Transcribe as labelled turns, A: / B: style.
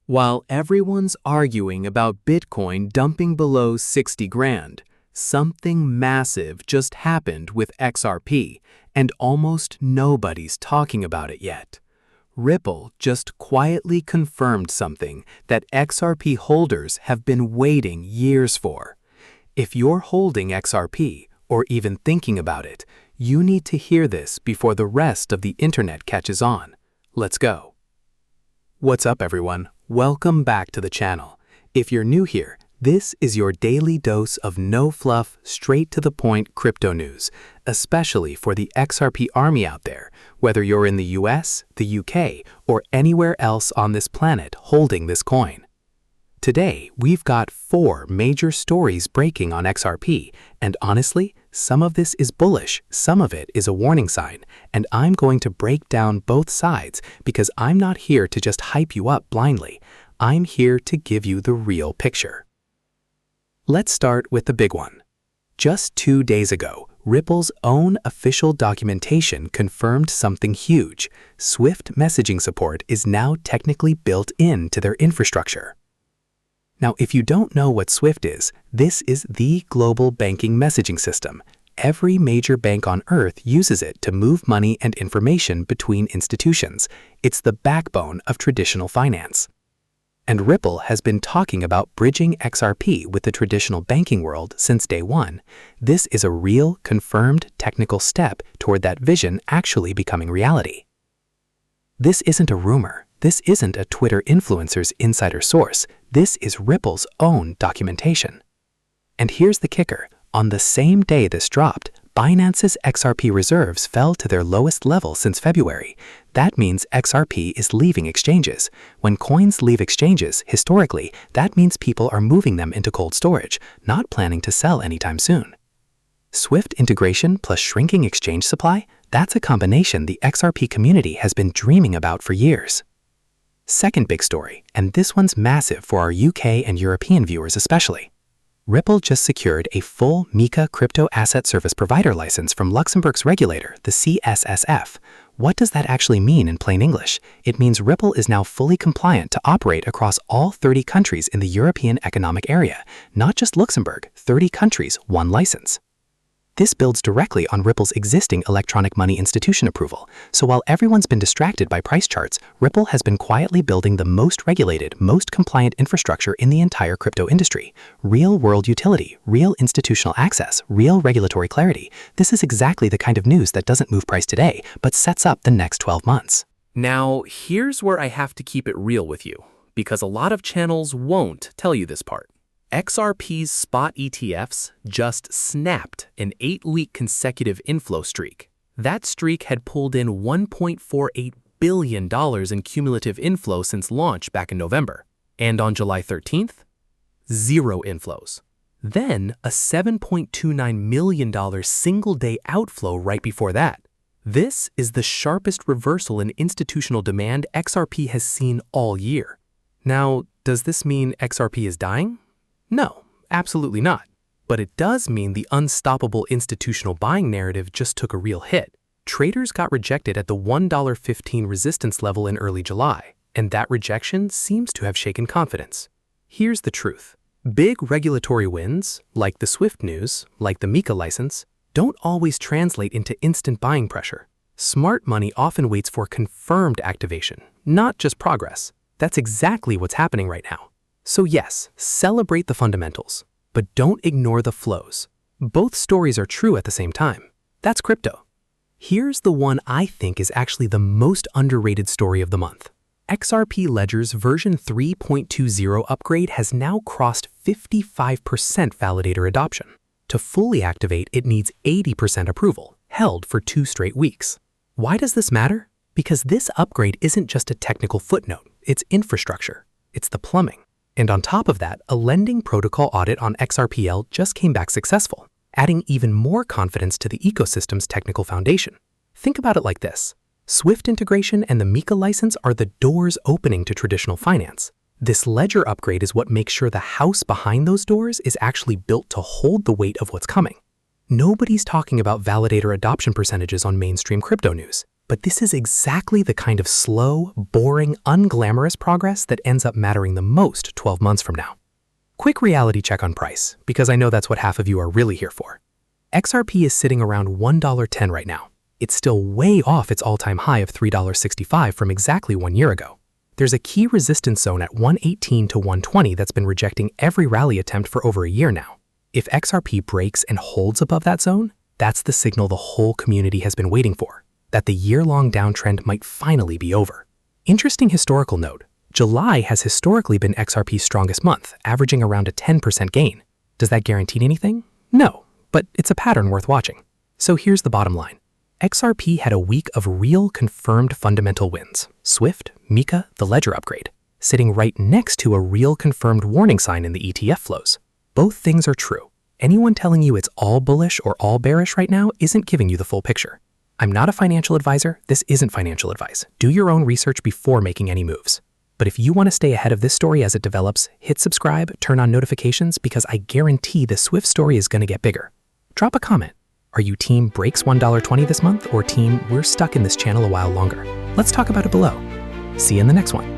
A: While everyone's arguing about Bitcoin dumping below 60 grand, something massive just happened with XRP, and almost nobody's talking about it yet. Ripple just quietly confirmed something that XRP holders have been waiting years for. If you're holding XRP, or even thinking about it, you need to hear this before the rest of the internet catches on. Let's go. What's up, everyone? Welcome back to the channel. If you're new here, this is your daily dose of no-fluff, straight-to-the-point crypto news, especially for the XRP army out there, whether you're in the US, the UK, or anywhere else on this planet holding this coin. Today, we've got 4 major stories breaking on XRP, and honestly, some of this is bullish, some of it is a warning sign, and I'm going to break down both sides because I'm not here to just hype you up blindly. I'm here to give you the real picture. Let's start with the big one. Just 2 days ago, Ripple's own official documentation confirmed something huge. Swift messaging support is now technically built into their infrastructure. Now, if you don't know what Swift is, this is the global banking messaging system. Every major bank on Earth uses it to move money and information between institutions. It's the backbone of traditional finance. And Ripple has been talking about bridging XRP with the traditional banking world since day one. This is a real, confirmed technical step toward that vision actually becoming reality. This isn't a rumor. This isn't a Twitter influencer's insider source. This is Ripple's own documentation. And here's the kicker. On the same day this dropped, Binance's XRP reserves fell to their lowest level since February. That means XRP is leaving exchanges. When coins leave exchanges, historically, that means people are moving them into cold storage, not planning to sell anytime soon. Swift integration plus shrinking exchange supply? That's a combination the XRP community has been dreaming about for years. Second big story, and this one's massive for our UK and European viewers especially. Ripple just secured a full MiCA crypto asset service provider license from Luxembourg's regulator, the CSSF. What does that actually mean in plain English? It means Ripple is now fully compliant to operate across all 30 countries in the European Economic Area, not just Luxembourg, 30 countries, 1 license. This builds directly on Ripple's existing electronic money institution approval, so while everyone's been distracted by price charts, Ripple has been quietly building the most regulated, most compliant infrastructure in the entire crypto industry. Real-world utility, real institutional access, real regulatory clarity. This is exactly the kind of news that doesn't move price today, but sets up the next 12 months.
B: Now, here's where I have to keep it real with you, because a lot of channels won't tell you this part. XRP's spot ETFs just snapped an 8-week consecutive inflow streak. That streak had pulled in $1.48 billion in cumulative inflow since launch back in November. And on July 13th, 0 inflows. Then a $7.29 million single-day outflow right before that. This is the sharpest reversal in institutional demand XRP has seen all year. Now, does this mean XRP is dying? No, absolutely not. But it does mean the unstoppable institutional buying narrative just took a real hit. Traders got rejected at the $1.15 resistance level in early July, and that rejection seems to have shaken confidence. Here's the truth. Big regulatory wins, like the Swift news, like the MiCA license, don't always translate into instant buying pressure. Smart money often waits for confirmed activation, not just progress. That's exactly what's happening right now. So yes, celebrate the fundamentals, but don't ignore the flows. Both stories are true at the same time. That's crypto. Here's the one I think is actually the most underrated story of the month. XRP Ledger's version 3.20 upgrade has now crossed 55% validator adoption. To fully activate, it needs 80% approval, held for 2 straight weeks. Why does this matter? Because this upgrade isn't just a technical footnote, it's infrastructure. It's the plumbing. And on top of that, a lending protocol audit on XRPL just came back successful, adding even more confidence to the ecosystem's technical foundation. Think about it like this. Swift integration and the MiCA license are the doors opening to traditional finance. This ledger upgrade is what makes sure the house behind those doors is actually built to hold the weight of what's coming. Nobody's talking about validator adoption percentages on mainstream crypto news. But this is exactly the kind of slow, boring, unglamorous progress that ends up mattering the most 12 months from now. Quick reality check on price, because I know that's what half of you are really here for. XRP is sitting around $1.10 right now. It's still way off its all-time high of $3.65 from exactly 1 year ago. There's a key resistance zone at 118 to 120 that's been rejecting every rally attempt for over a year now. If XRP breaks and holds above that zone, that's the signal the whole community has been waiting for, that the year-long downtrend might finally be over. Interesting historical note, July has historically been XRP's strongest month, averaging around a 10% gain. Does that guarantee anything? No, but it's a pattern worth watching. So here's the bottom line. XRP had a week of real confirmed fundamental wins. Swift, MiCA, the ledger upgrade, sitting right next to a real confirmed warning sign in the ETF flows. Both things are true. Anyone telling you it's all bullish or all bearish right now isn't giving you the full picture. I'm not a financial advisor. This isn't financial advice. Do your own research before making any moves. But if you want to stay ahead of this story as it develops, hit subscribe, turn on notifications, because I guarantee the Swift story is going to get bigger. Drop a comment. Are you team breaks $1.20 this month, or team we're stuck in this channel a while longer? Let's talk about it below. See you in the next one.